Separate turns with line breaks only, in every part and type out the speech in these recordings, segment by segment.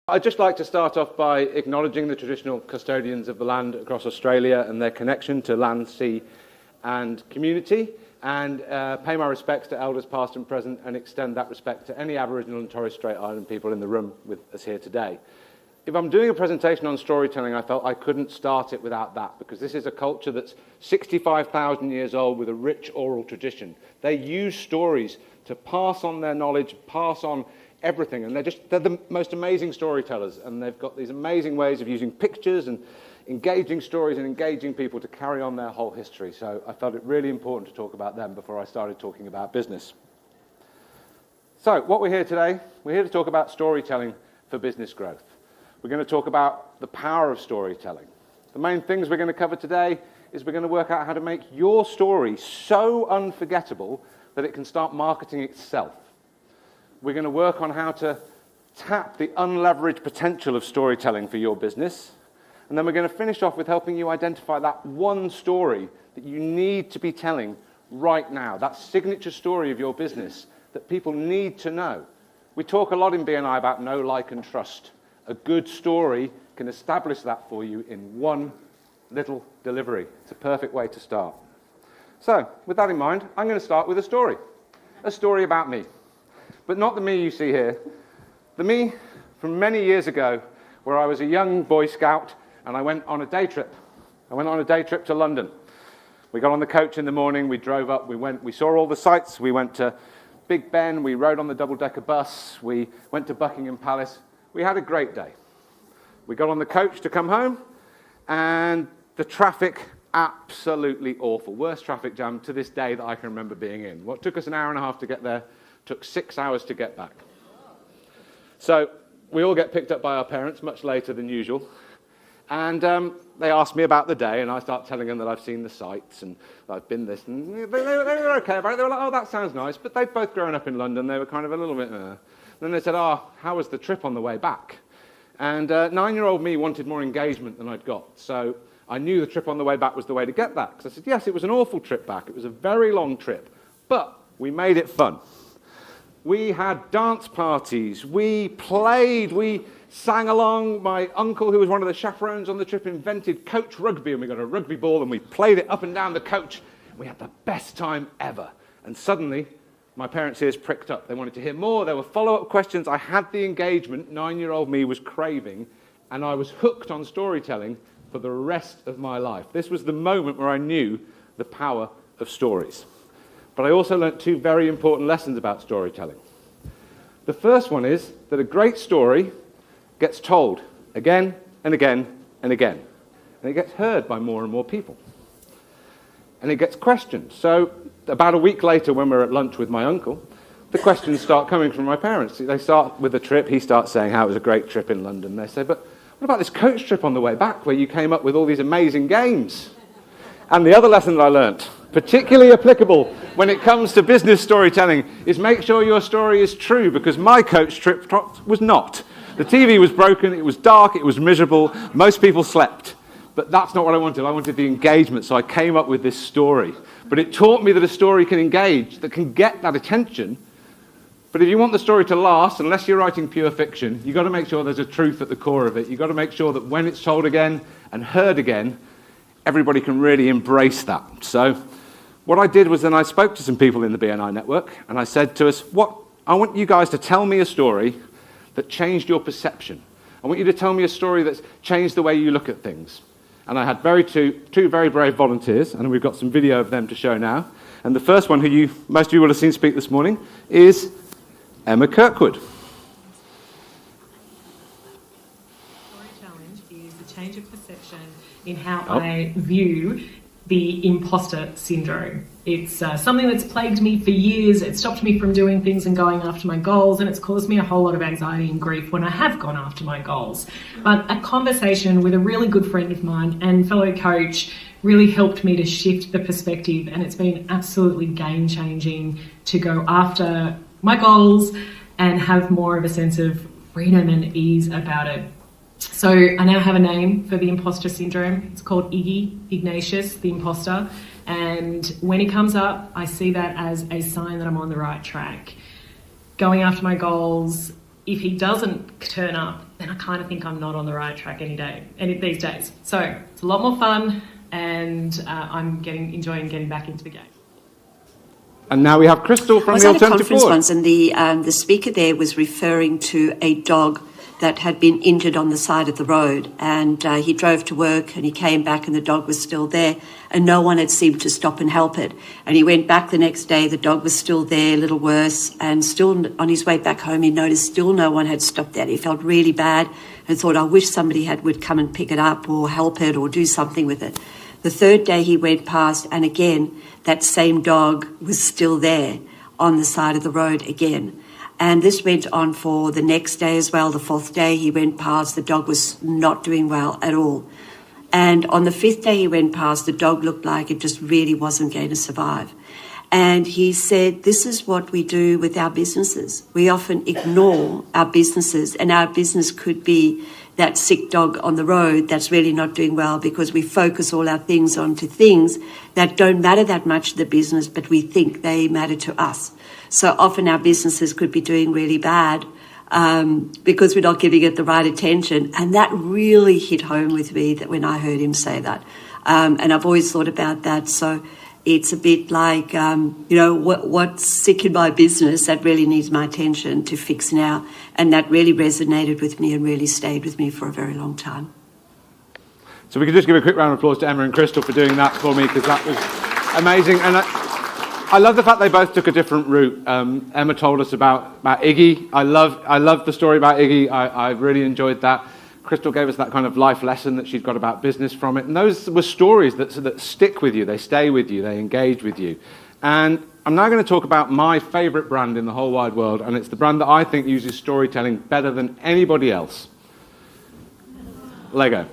I'd just like to start off by acknowledging the traditional custodians of the land across Australia and their connection to land, sea and community, and pay my respects to elders past and present and extend that respect to any Aboriginal and Torres Strait Island people in the room with us here today. If I'm doing a presentation on storytelling, I felt I couldn't start it without that, because this is a culture that's 65,000 years old with a rich oral tradition. They use stories to pass on their knowledge, pass on everything, and they're the most amazing storytellers, and they've got these amazing ways of using pictures and engaging stories and engaging people to carry on their whole history. So I felt it really important to talk about them before I started talking about business. So what we're here today, we're here to talk about storytelling for business growth. We're going to talk about the power of storytelling. The main things we're going to cover today is we're going to work out how to make your story so unforgettable that it can start marketing itself. We're going to work on how to tap the unleveraged potential of storytelling for your business. And then we're going to finish off with helping you identify that one story that you need to be telling right now, that signature story of your business that people need to know. We talk a lot in BNI about know, like, and trust. A good story can establish that for you in one little delivery. It's a perfect way to start. So, with that in mind, I'm going to start with a story about me. But not the me you see here. The me from many years ago, where I was a young Boy Scout and I went on a day trip. I went on a day trip to London. We got on the coach in the morning, we drove up, we saw all the sights, we went to Big Ben, we rode on the double-decker bus, we went to Buckingham Palace. We had a great day. We got on the coach to come home, and the traffic, absolutely awful. Worst traffic jam to this day that I can remember being in. What took us an hour and a half to get there took 6 hours to get back. So we all get picked up by our parents much later than usual. And they asked me about the day, and I start telling them that I've seen the sights and I've been this. And they were okay about it. They were like, oh, that sounds nice. But they'd both grown up in London. They were kind of a little bit... Then they said, oh, how was the trip on the way back? And 9-year-old me wanted more engagement than I'd got. So I knew the trip on the way back was the way to get that. Because I said, yes, it was an awful trip back. It was a very long trip. But we made it fun. We had dance parties, we played, we sang along. My uncle, who was one of the chaperones on the trip, invented coach rugby, and we got a rugby ball and we played it up and down the coach. We had the best time ever. And suddenly, my parents' ears pricked up. They wanted to hear more. There were follow-up questions. I had the engagement 9-year-old me was craving, and I was hooked on storytelling for the rest of my life. This was the moment where I knew the power of stories. But I also learnt two very important lessons about storytelling. The first one is that a great story gets told again and again and again. And it gets heard by more and more people. And it gets questioned. So about a week later, when we're at lunch with my uncle, the questions start coming from my parents. They start with the trip. He starts saying how it was a great trip in London. They say, but what about this coach trip on the way back where you came up with all these amazing games? And the other lesson that I learnt, particularly applicable when it comes to business storytelling, is make sure your story is true, because my coach trip was not. The TV was broken, it was dark, it was miserable, most people slept. But that's not what I wanted. I wanted the engagement, so I came up with this story. But it taught me that a story can engage, that can get that attention. But if you want the story to last, unless you're writing pure fiction, you've got to make sure there's a truth at the core of it. You've got to make sure that when it's told again and heard again, everybody can really embrace that. So what I did was then I spoke to some people in the BNI network, and I said to us, I want you guys to tell me a story that changed your perception. I want you to tell me a story that's changed the way you look at things. And I had two very brave volunteers, and we've got some video of them to show now. And the first one, who most of you will have seen speak this morning, is Emma Kirkwood.
Story challenge is the change of perception in how I view the imposter syndrome. It's something that's plagued me for years. It's stopped me from doing things and going after my goals, and it's caused me a whole lot of anxiety and grief when I have gone after my goals. But a conversation with a really good friend of mine and fellow coach really helped me to shift the perspective, and it's been absolutely game-changing to go after my goals and have more of a sense of freedom and ease about it. So I now have a name for the imposter syndrome. It's called Ignatius, the imposter. And when he comes up, I see that as a sign that I'm on the right track. Going after my goals, if he doesn't turn up, then I kind of think I'm not on the right track these days. So it's a lot more fun, and I'm enjoying getting back into the game.
And now we have Crystal from the
Alternative Board. I was at a conference
Board.
once, and the speaker there was referring to a dog that had been injured on the side of the road, and he drove to work and he came back and the dog was still there, and no one had seemed to stop and help it. And he went back the next day, the dog was still there, a little worse, and still on his way back home he noticed still no one had stopped that. He felt really bad and thought, I wish somebody would come and pick it up or help it or do something with it. The third day he went past, and again that same dog was still there on the side of the road again. And this went on for the next day as well. The fourth day he went past, the dog was not doing well at all. And on the fifth day he went past, the dog looked like it just really wasn't going to survive. And he said, this is what we do with our businesses. We often ignore our businesses, and our business could be that sick dog on the road that's really not doing well because we focus all our things onto things that don't matter that much to the business, but we think they matter to us. So often our businesses could be doing really bad because we're not giving it the right attention. And that really hit home with me that when I heard him say that. And I've always thought about that. So it's a bit like, what's sick in my business that really needs my attention to fix now. And that really resonated with me and really stayed with me for a very long time.
So we could just give a quick round of applause to Emma and Crystal for doing that for me, because that was amazing. And I love the fact they both took a different route. Emma told us about Iggy. I love the story about Iggy. I really enjoyed that. Crystal gave us that kind of life lesson that she'd got about business from it. And those were stories that stick with you. They stay with you. They engage with you. And I'm now going to talk about my favourite brand in the whole wide world. And it's the brand that I think uses storytelling better than anybody else. Lego.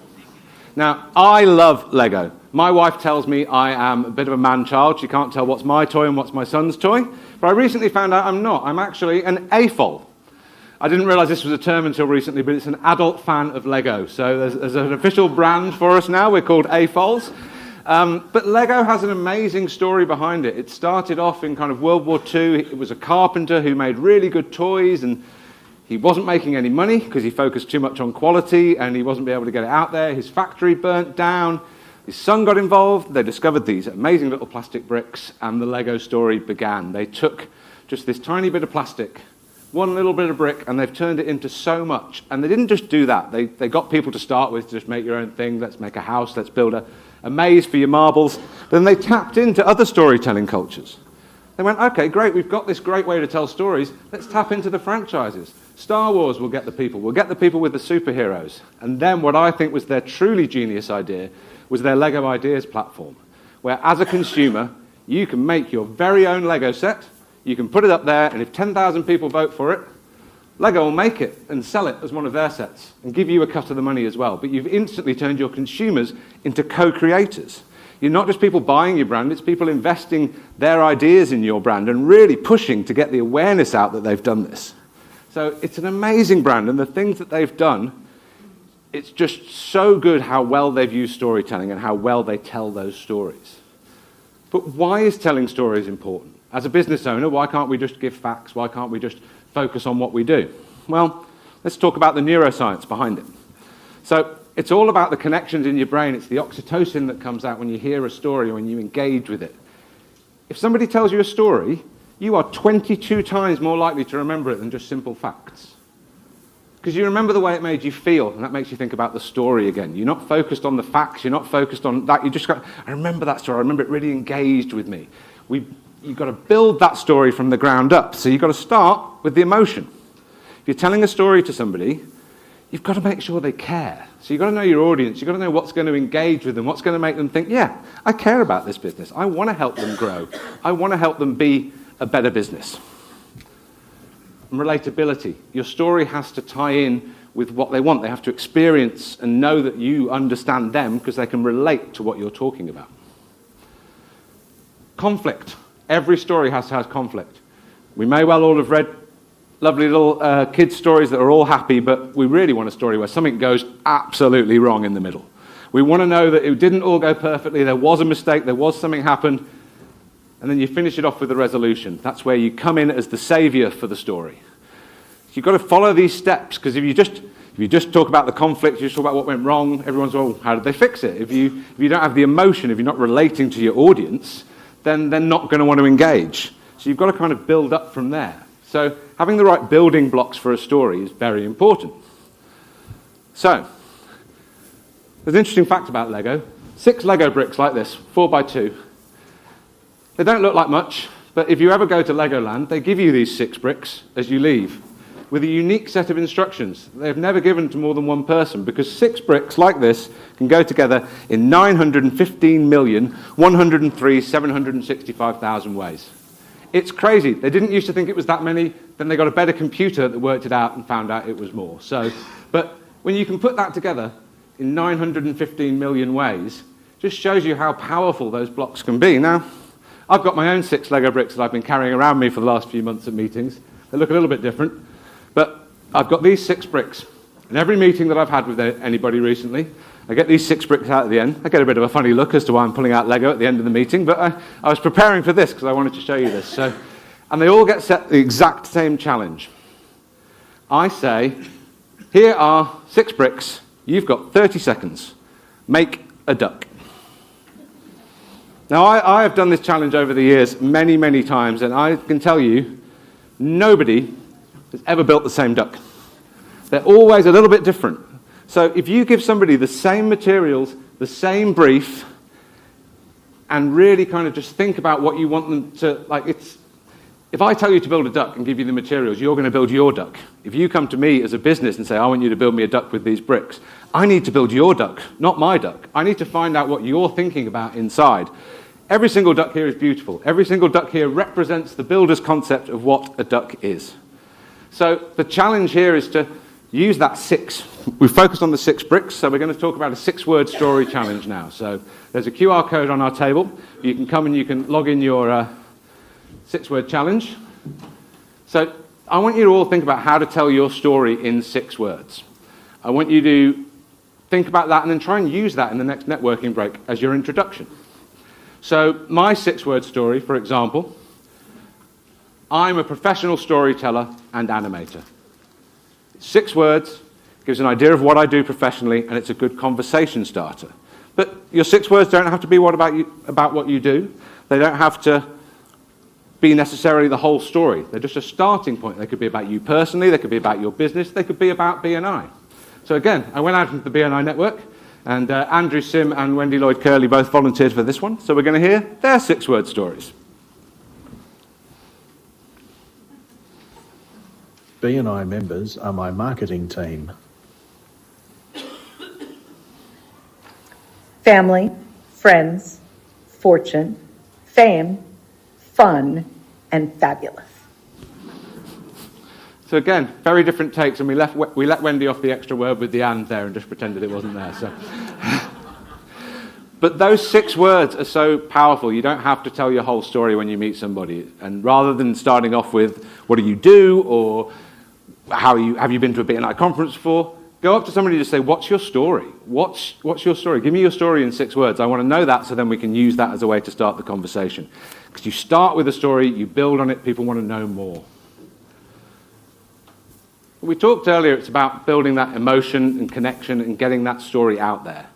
Now, I love Lego. My wife tells me I am a bit of a man-child. She can't tell what's my toy and what's my son's toy. But I recently found out I'm not. I'm actually an AFOL. I didn't realise this was a term until recently, but it's an adult fan of Lego. So there's an official brand for us now. We're called AFOLs. But Lego has an amazing story behind it. It started off in kind of World War II. It was a carpenter who made really good toys, and he wasn't making any money because he focused too much on quality, and he wasn't able to get it out there. His factory burnt down. His son got involved. They discovered these amazing little plastic bricks, and the Lego story began. They took just this tiny bit of plastic, one little bit of brick, and they've turned it into so much. And they didn't just do that. They got people to start with to just make your own thing. Let's make a house. Let's build a maze for your marbles. Then they tapped into other storytelling cultures. They went, okay, great, we've got this great way to tell stories. Let's tap into the franchises. Star Wars will get the people. We'll get the people with the superheroes. And then what I think was their truly genius idea was their Lego Ideas platform, where as a consumer, you can make your very own Lego set, you can put it up there, and if 10,000 people vote for it, Lego will make it and sell it as one of their sets and give you a cut of the money as well. But you've instantly turned your consumers into co-creators. You're not just people buying your brand, it's people investing their ideas in your brand and really pushing to get the awareness out that they've done this. So it's an amazing brand, and the things that they've done, it's just so good how well they've used storytelling and how well they tell those stories. But why is telling stories important? As a business owner, why can't we just give facts? Why can't we just focus on what we do? Well, let's talk about the neuroscience behind it. So it's all about the connections in your brain. It's the oxytocin that comes out when you hear a story or when you engage with it. If somebody tells you a story, you are 22 times more likely to remember it than just simple facts. Because you remember the way it made you feel, and that makes you think about the story again. You're not focused on the facts, you're not focused on that, you just go, I remember that story, I remember it really engaged with me. You've got to build that story from the ground up, so you've got to start with the emotion. If you're telling a story to somebody, you've got to make sure they care. So you've got to know your audience, you've got to know what's going to engage with them, what's going to make them think, yeah, I care about this business, I want to help them grow, I want to help them be a better business. And relatability. Your story has to tie in with what they want. They have to experience and know that you understand them because they can relate to what you're talking about. Conflict. Every story has to have conflict. We may well all have read lovely little kids' stories that are all happy, but we really want a story where something goes absolutely wrong in the middle. We want to know that it didn't all go perfectly, there was a mistake, there was something happened, and then you finish it off with a resolution. That's where you come in as the saviour for the story. you've got to follow these steps, because if you just talk about the conflict, you just talk about what went wrong, everyone's, well, how did they fix it? If you don't have the emotion, if you're not relating to your audience, then they're not going to want to engage. So you've got to kind of build up from there. So having the right building blocks for a story is very important. So, there's an interesting fact about Lego. 6 Lego bricks like this, 4x2. They don't look like much, but if you ever go to Legoland, they give you these 6 bricks as you leave, with a unique set of instructions they've never given to more than one person, because 6 bricks like this can go together in 915,103,765,000 ways. It's crazy. They didn't used to think it was that many, then they got a better computer that worked it out and found out it was more. But when you can put that together in 915 million ways, just shows you how powerful those blocks can be. Now, I've got my own 6 Lego bricks that I've been carrying around me for the last few months at meetings. They look a little bit different, but I've got these 6 bricks. In every meeting that I've had with anybody recently, I get these 6 bricks out at the end. I get a bit of a funny look as to why I'm pulling out Lego at the end of the meeting, but I was preparing for this because I wanted to show you this. And they all get set the exact same challenge. I say, here are 6 bricks. You've got 30 seconds. Make a duck. Now, I have done this challenge over the years many, many times, and I can tell you, nobody has ever built the same duck. They're always a little bit different. So if you give somebody the same materials, the same brief, and really kind of just think about what you want them to, if I tell you to build a duck and give you the materials, you're going to build your duck. If you come to me as a business and say, I want you to build me a duck with these bricks, I need to build your duck, not my duck. I need to find out what you're thinking about inside. Every single duck here is beautiful. Every single duck here represents the builder's concept of what a duck is. So the challenge here is to use that 6. We've focused on the 6 bricks, so we're going to talk about a 6-word story challenge now. So there's a QR code on our table. You can come and you can log in your 6-word challenge. So I want you to all think about how to tell your story in 6 words. I want you to think about that and then try and use that in the next networking break as your introduction. So my 6-word story, for example, I'm a professional storyteller and animator. 6 words, gives an idea of what I do professionally, and it's a good conversation starter. But your 6 words don't have to be about what you do. They don't have to be necessarily the whole story. They're just a starting point. They could be about you personally, they could be about your business, they could be about BNI. So again, I went out into the BNI network, and Andrew Sim and Wendy Lloyd-Curley both volunteered for this one, so we're going to hear their 6-word stories.
BNI members are my marketing team.
Family, friends, fortune, fame, fun, and fabulous.
So again, very different takes, and we let Wendy off the extra word with the and there and just pretended it wasn't there. So. But those 6 words are so powerful. You don't have to tell your whole story when you meet somebody. And rather than starting off with, what do you do, or have you been to a BNI conference before, go up to somebody and just say, what's your story? What's your story? Give me your story in 6 words. I want to know that, so then we can use that as a way to start the conversation. Because you start with a story, you build on it, people want to know more. We talked earlier, it's about building that emotion and connection and getting that story out there.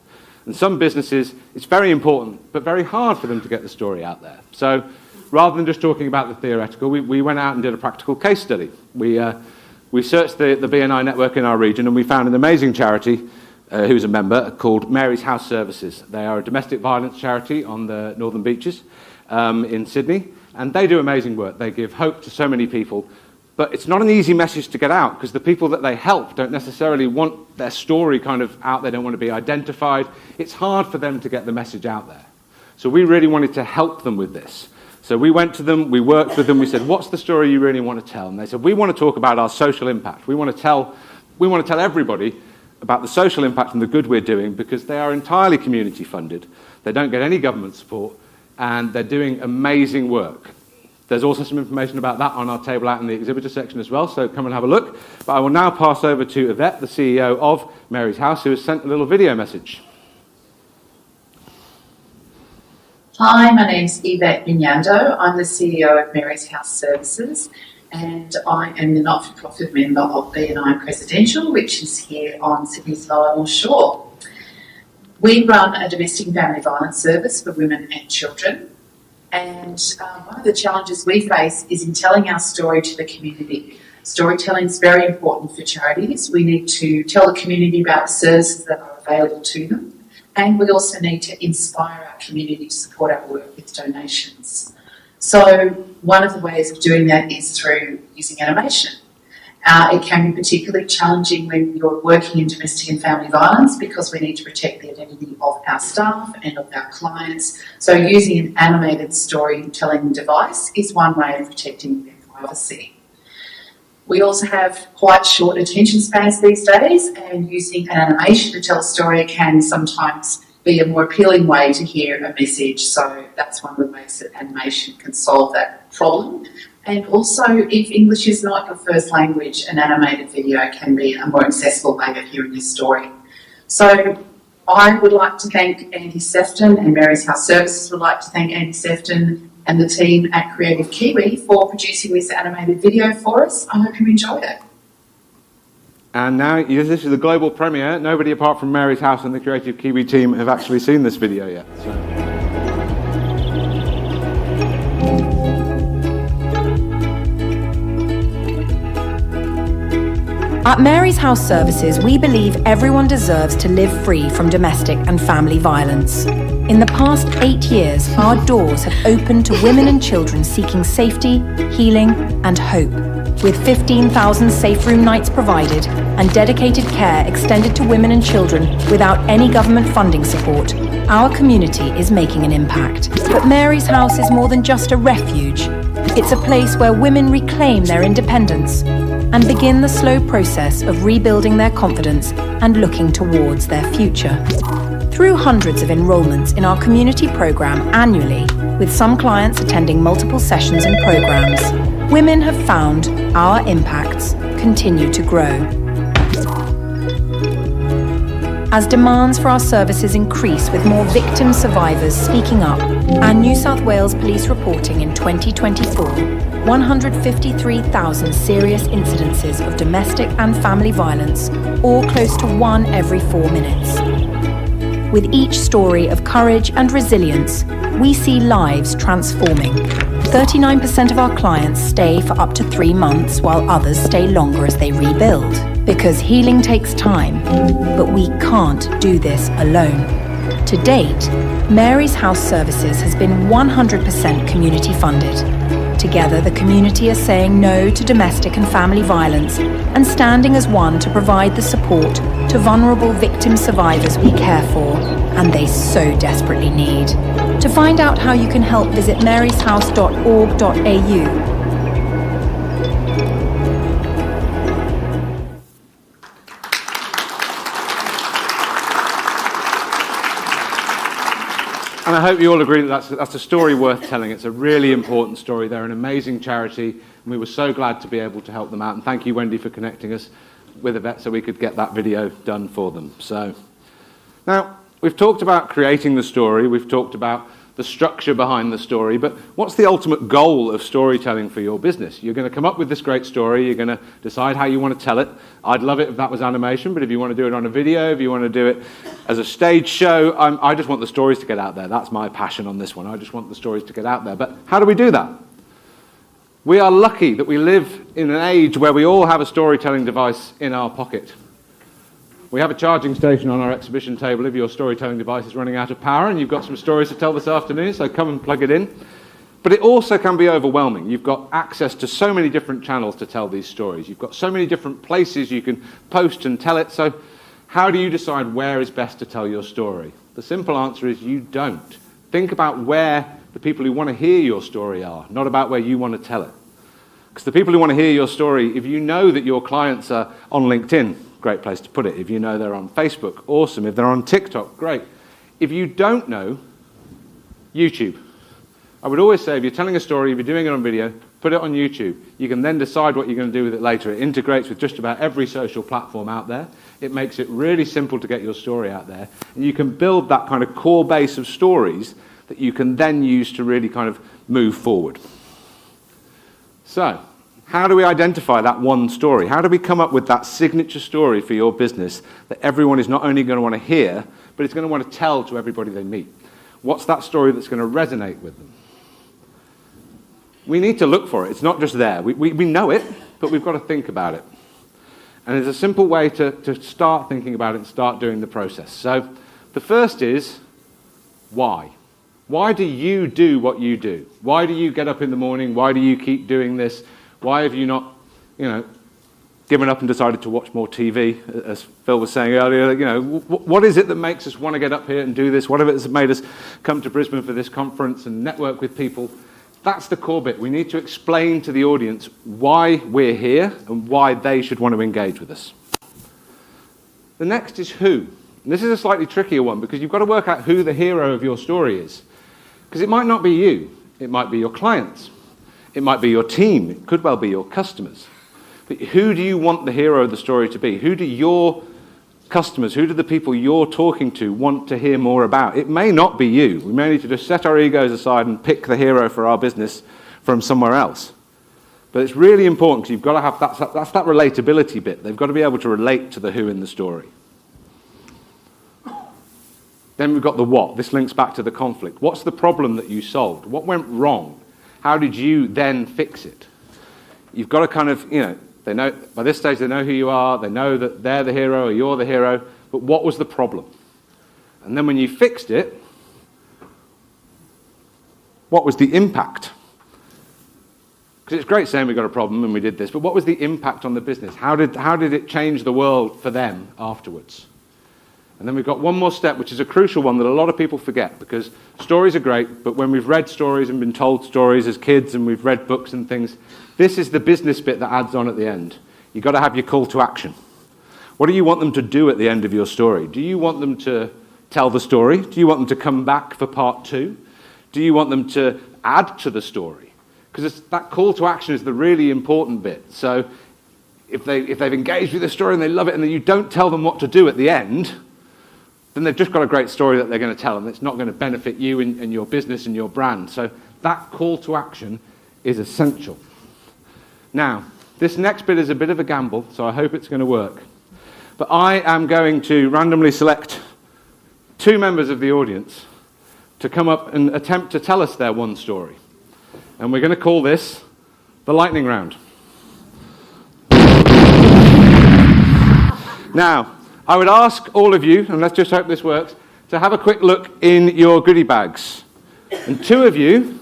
And some businesses, it's very important, but very hard for them to get the story out there. So rather than just talking about the theoretical, we went out and did a practical case study. We searched the BNI network in our region, and we found an amazing charity who's a member called Mary's House Services. They are a domestic violence charity on the Northern Beaches in Sydney, and they do amazing work. They give hope to so many people. But it's not an easy message to get out, because the people that they help don't necessarily want their story kind of out there, don't want to be identified. It's hard for them to get the message out there. So we really wanted to help them with this. So we went to them, we worked with them, we said, what's the story you really want to tell? And they said, we want to talk about our social impact. We want to tell everybody about the social impact and the good we're doing, because they are entirely community funded. They don't get any government support, and they're doing amazing work. There's also some information about that on our table out in the exhibitor section as well, so come and have a look. But I will now pass over to Yvette, the CEO of Mary's House, who has sent a little video message.
Hi, my name's Yvette Bignando. I'm the CEO of Mary's House Services, and I am the not-for-profit member of BNI Presidential, which is here on Sydney's Lower North Shore. We run a domestic and family violence service for women and children, and one of the challenges we face is in telling our story to the community. Storytelling is very important for charities. We need to tell the community about the services that are available to them, and we also need to inspire our community to support our work with donations. So one of the ways of doing that is through using animation. It can be particularly challenging when you're working in domestic and family violence because we need to protect the identity of our staff and of our clients. So using an animated storytelling device is one way of protecting their privacy. We also have quite short attention spans these days, and using an animation to tell a story can sometimes be a more appealing way to hear a message. So that's one of the ways that animation can solve that problem. And also, if English is not your first language, an animated video can be a more accessible way of hearing your story. So I would like to thank Andy Sephton, and Mary's House Services would like to thank Andy Sephton and the team at Creative Kiwi for producing this animated video for us. I hope you enjoyed it.
And now, this is the global premiere. Nobody apart from Mary's House and the Creative Kiwi team have actually seen this video yet. So.
At Mary's House Services, we believe everyone deserves to live free from domestic and family violence. In the past 8 years, our doors have opened to women and children seeking safety, healing, and hope. With 15,000 safe room nights provided and dedicated care extended to women and children without any government funding support, our community is making an impact. But Mary's House is more than just a refuge. It's a place where women reclaim their independence and begin the slow process of rebuilding their confidence and looking towards their future. Through hundreds of enrolments in our community program annually, with some clients attending multiple sessions and programs, women have found our impacts continue to grow. As demands for our services increase with more victim survivors speaking up, and New South Wales Police reporting in 2024, 153,000 serious incidences of domestic and family violence, or close to 1 every 4 minutes. With each story of courage and resilience, we see lives transforming. 39% of our clients stay for up to 3 months, while others stay longer as they rebuild. Because healing takes time, but we can't do this alone. To date, Mary's House Services has been 100% community funded. Together, the community is saying no to domestic and family violence and standing as one to provide the support to vulnerable victim survivors we care for and they so desperately need. To find out how you can help, visit maryshouse.org.au.
And I hope you all agree that that's a story worth telling. It's a really important story. They're an amazing charity, and we were so glad to be able to help them out. And thank you, Wendy, for connecting us with Yvette so we could get that video done for them. So, now, we've talked about creating the story. We've talked about the structure behind the story. But what's the ultimate goal of storytelling for your business? You're going to come up with this great story. You're going to decide how you want to tell it. I'd love it if that was animation, but if you want to do it on a video, if you want to do it as a stage show, I just want the stories to get out there. That's my passion on this one. I just want the stories to get out there. But how do we do that? We are lucky that we live in an age where we all have a storytelling device in our pocket. We have a charging station on our exhibition table if your storytelling device is running out of power and you've got some stories to tell this afternoon, so come and plug it in. But it also can be overwhelming. You've got access to so many different channels to tell these stories. You've got so many different places you can post and tell it. So how do you decide where is best to tell your story? The simple answer is you don't. Think about where the people who want to hear your story are, not about where you want to tell it. Because the people who want to hear your story, if you know that your clients are on LinkedIn, great place to put it. If you know they're on Facebook, awesome. If they're on TikTok, great. If you don't know, YouTube. I would always say if you're telling a story, if you're doing it on video, put it on YouTube. You can then decide what you're going to do with it later. It integrates with just about every social platform out there. It makes it really simple to get your story out there. And you can build that kind of core base of stories that you can then use to really kind of move forward. So, How do we identify that one story? How do we come up with that signature story for your business that everyone is not only going to want to hear, but it's going to want to tell to everybody they meet? What's that story that's going to resonate with them? We need to look for it. It's not just there. We know it, but we've got to think about it. And there's a simple way to start thinking about it and start doing the process. So the first is, why? Why do you do what you do? Why do you get up in the morning? Why do you keep doing this? Why have you not, given up and decided to watch more TV, as Phil was saying earlier? What is it that makes us want to get up here and do this? What has made us come to Brisbane for this conference and network with people? That's the core bit. We need to explain to the audience why we're here and why they should want to engage with us. The next is who. And this is a slightly trickier one because you've got to work out who the hero of your story is. Because it might not be you. It might be your clients. It might be your team. It could well be your customers. But who do you want the hero of the story to be? Who do your customers, who do the people you're talking to want to hear more about? It may not be you. We may need to just set our egos aside and pick the hero for our business from somewhere else. But it's really important because you've got to have that's that relatability bit. They've got to be able to relate to the who in the story. Then we've got the what. This links back to the conflict. What's the problem that you solved? What went wrong? How did you then fix it? You've got to kind of, they know, by this stage they know who you are, they know that they're the hero or you're the hero, but what was the problem? And then when you fixed it, what was the impact? Because it's great saying we got a problem and we did this, but what was the impact on the business? How did it change the world for them afterwards? And then we've got one more step, which is a crucial one that a lot of people forget, because stories are great, but when we've read stories and been told stories as kids and we've read books and things, this is the business bit that adds on at the end. You've got to have your call to action. What do you want them to do at the end of your story? Do you want them to tell the story? Do you want them to come back for part 2? Do you want them to add to the story? Because that call to action is the really important bit. So if they've engaged with the story and they love it and then you don't tell them what to do at the end, then they've just got a great story that they're going to tell, and it's not going to benefit you and your business and your brand. So that call to action is essential. Now, this next bit is a bit of a gamble, so I hope it's going to work. But I am going to randomly select 2 members of the audience to come up and attempt to tell us their one story. And we're going to call this the lightning round. Now, I would ask all of you, and let's just hope this works, to have a quick look in your goodie bags. And 2 of you,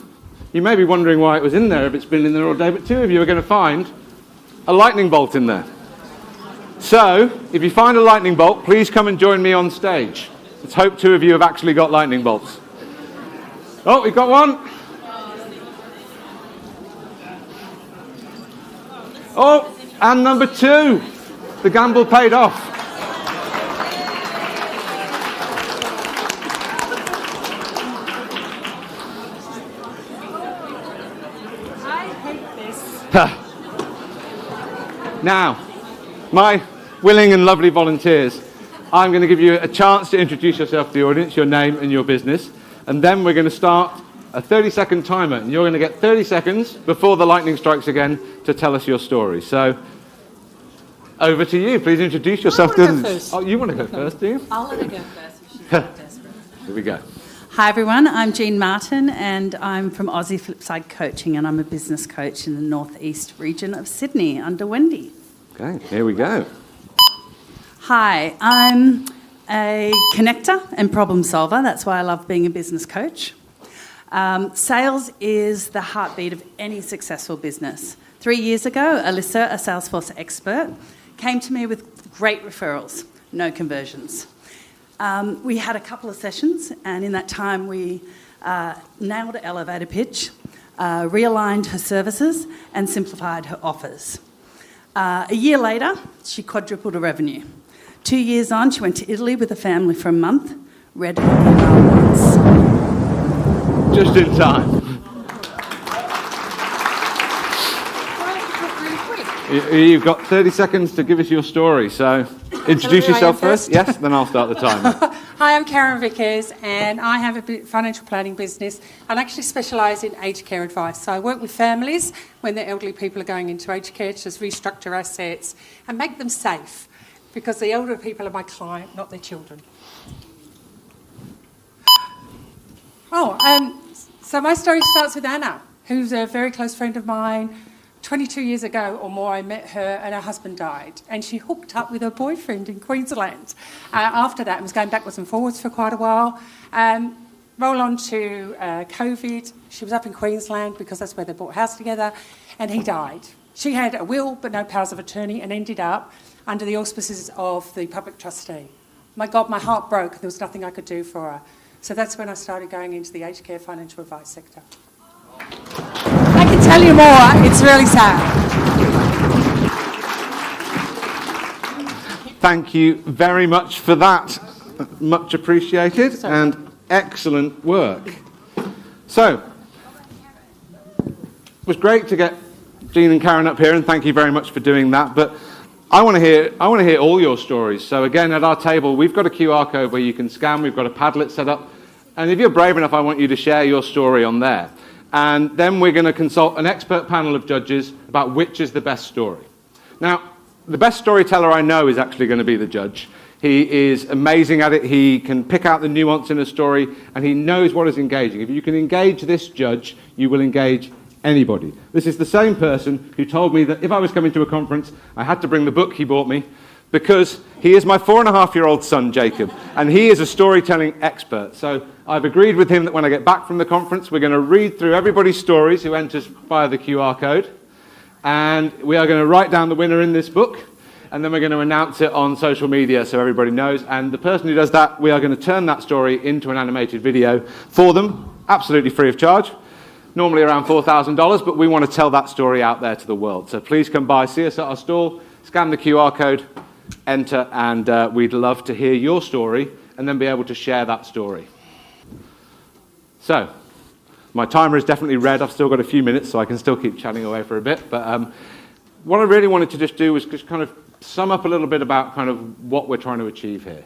you may be wondering why it was in there if it's been in there all day, but 2 of you are going to find a lightning bolt in there. So, if you find a lightning bolt, please come and join me on stage. Let's hope 2 of you have actually got lightning bolts. Oh, we've got one. Oh, and number 2. The gamble paid off. Now, my willing and lovely volunteers, I'm going to give you a chance to introduce yourself to the audience, your name and your business, and then we're going to start a 30-second timer, and you're going to get 30 seconds before the lightning strikes again to tell us your story. So, over to you. Please introduce yourself. Oh, you want to go first, do you?
I'll let her go first if she's not desperate.
Here we go.
Hi everyone, I'm Jean Martin and I'm from Aussie Flipside Coaching and I'm a business coach in the northeast region of Sydney under Wendy.
Okay, here we go.
Hi, I'm a connector and problem solver. That's why I love being a business coach. Sales is the heartbeat of any successful business. 3 years ago, Alyssa, a Salesforce expert, came to me with great referrals, no conversions. We had a couple of sessions, and in that time we nailed her elevator pitch, realigned her services, and simplified her offers. A year later, she quadrupled her revenue. 2 years on, she went to Italy with a family for a month, read her email once.
Just in time. You've got 30 seconds to give us your story, so Introduce
Absolutely, I
yourself
am
first, yes, then I'll start the timer.
Hi, I'm Karen Vickers and I have a financial planning business and actually specialise in aged care advice. So I work with families when their elderly people are going into aged care to just restructure assets and make them safe, because the elderly people are my client, not their children. So my story starts with Anna, who's a very close friend of mine. 22 years ago or more, I met her and her husband died, and she hooked up with her boyfriend in Queensland. After that, and was going backwards and forwards for quite a while. Roll on to COVID. She was up in Queensland because that's where they bought a house together, and he died. She had a will but no powers of attorney and ended up under the auspices of the public trustee. My God, my heart broke. There was nothing I could do for her. So that's when I started going into the aged care financial advice sector. I can tell you more, it's really sad.
Thank you very much for that. Much appreciated and excellent work. So, it was great to get Jean and Karen up here, and thank you very much for doing that. But I want to hear all your stories. So again, at our table, we've got a QR code where you can scan. We've got a Padlet set up. And if you're brave enough, I want you to share your story on there. And then we're going to consult an expert panel of judges about which is the best story. Now, the best storyteller I know is actually going to be the judge. He is amazing at it. He can pick out the nuance in a story, and he knows what is engaging. If you can engage this judge, you will engage anybody. This is the same person who told me that if I was coming to a conference, I had to bring the book he bought me, because he is my 4.5-year-old son, Jacob, and he is a storytelling expert. So I've agreed with him that when I get back from the conference, we're going to read through everybody's stories who enters via the QR code, and we are going to write down the winner in this book, and then we're going to announce it on social media so everybody knows. And the person who does that, we are going to turn that story into an animated video for them, absolutely free of charge, normally around $4,000, but we want to tell that story out there to the world. So please come by, see us at our stall, scan the QR code, enter, and we'd love to hear your story and then be able to share that story. So, my timer is definitely red. I've still got a few minutes, so I can still keep chatting away for a bit. But what I really wanted to just do was just kind of sum up a little bit about kind of what we're trying to achieve here.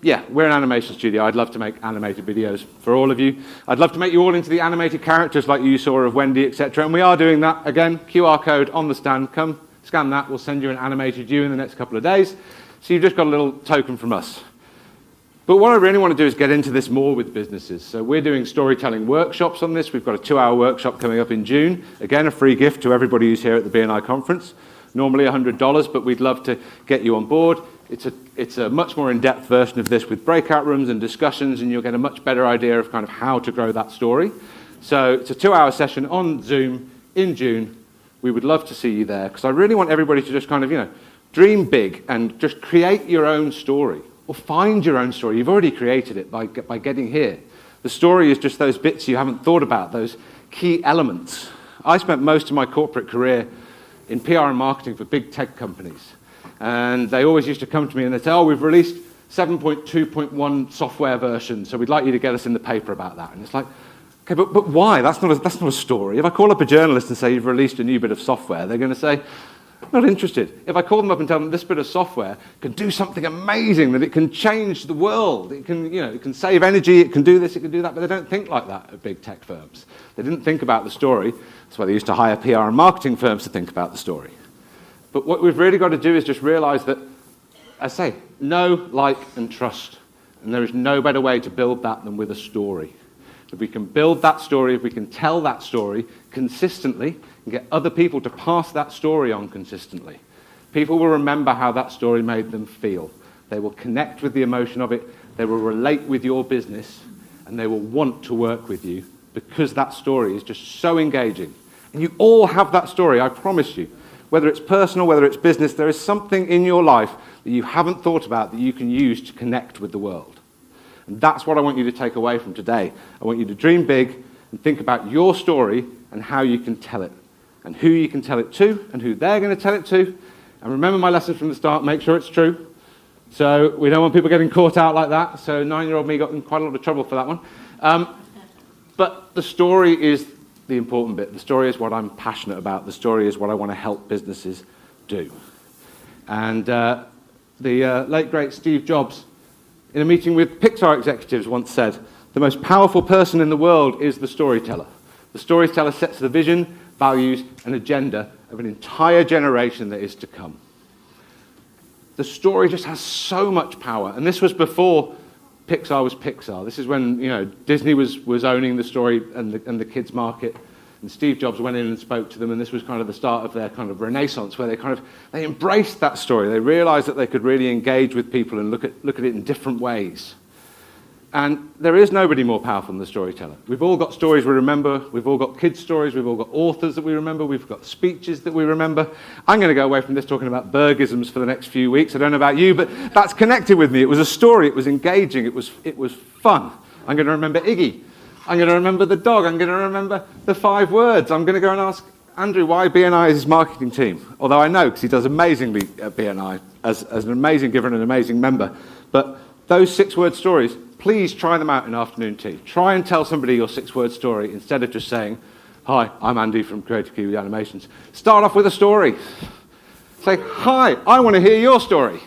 Yeah, we're an animation studio. I'd love to make animated videos for all of you. I'd love to make you all into the animated characters like you saw of Wendy, etc. And we are doing that. Again, QR code on the stand. Come, scan that. We'll send you an animated you in the next couple of days. So you've just got a little token from us. But what I really want to do is get into this more with businesses. So we're doing storytelling workshops on this. We've got a 2-hour workshop coming up in June. Again, a free gift to everybody who's here at the BNI conference. Normally $100, but we'd love to get you on board. It's a much more in-depth version of this with breakout rooms and discussions, and you'll get a much better idea of kind of how to grow that story. So it's a 2-hour session on Zoom in June. We would love to see you there, because I really want everybody to just kind of, dream big and just create your own story. Or find your own story. You've already created it by getting here. The story is just those bits you haven't thought about, those key elements. I spent most of my corporate career in PR and marketing for big tech companies. And they always used to come to me and they'd say, oh, we've released 7.2.1 software version, so we'd like you to get us in the paper about that. And it's like, okay, but why? That's not a story. If I call up a journalist and say you've released a new bit of software, they're going to say, not interested. If I call them up and tell them this bit of software can do something amazing, that it can change the world, it can save energy, it can do this, it can do that, but they don't think like that at big tech firms. They didn't think about the story. That's why they used to hire PR and marketing firms to think about the story. But what we've really got to do is just realize that, I say, know, like, and trust. And there is no better way to build that than with a story. If we can build that story, if we can tell that story consistently, and get other people to pass that story on consistently, people will remember how that story made them feel. They will connect with the emotion of it, they will relate with your business, and they will want to work with you because that story is just so engaging. And you all have that story, I promise you. Whether it's personal, whether it's business, there is something in your life that you haven't thought about that you can use to connect with the world. And that's what I want you to take away from today. I want you to dream big and think about your story and how you can tell it, and who you can tell it to, and who they're going to tell it to. And remember my lesson from the start, make sure it's true. So we don't want people getting caught out like that. So 9-year-old me got in quite a lot of trouble for that one. But the story is the important bit. The story is what I'm passionate about. The story is what I want to help businesses do. And The late, great Steve Jobs, in a meeting with Pixar executives, once said, "The most powerful person in the world is the storyteller. The storyteller sets the vision, values, and agenda of an entire generation that is to come." The story just has so much power, and this was before Pixar was Pixar. This is when, you know, Disney was owning the story and the kids market, and Steve Jobs went in and spoke to them, and this was kind of the start of their kind of renaissance, where they embraced that story. They realized that they could really engage with people and look at it in different ways. And there is nobody more powerful than the storyteller. We've all got stories we remember. We've all got kids' stories. We've all got authors that we remember. We've got speeches that we remember. I'm going to go away from this talking about Bergisms for the next few weeks. I don't know about you, but that's connected with me. It was a story. It was engaging. It was fun. I'm going to remember Iggy. I'm going to remember the dog. I'm going to remember the 5 words. I'm going to go and ask Andrew why BNI is his marketing team. Although I know, because he does amazingly at BNI as an amazing giver and an amazing member. But those 6-word stories, please try them out in afternoon tea. Try and tell somebody your 6-word story instead of just saying, "Hi, I'm Andy from Creative Kiwi Animations." Start off with a story. Say, "Hi, I want to hear your story."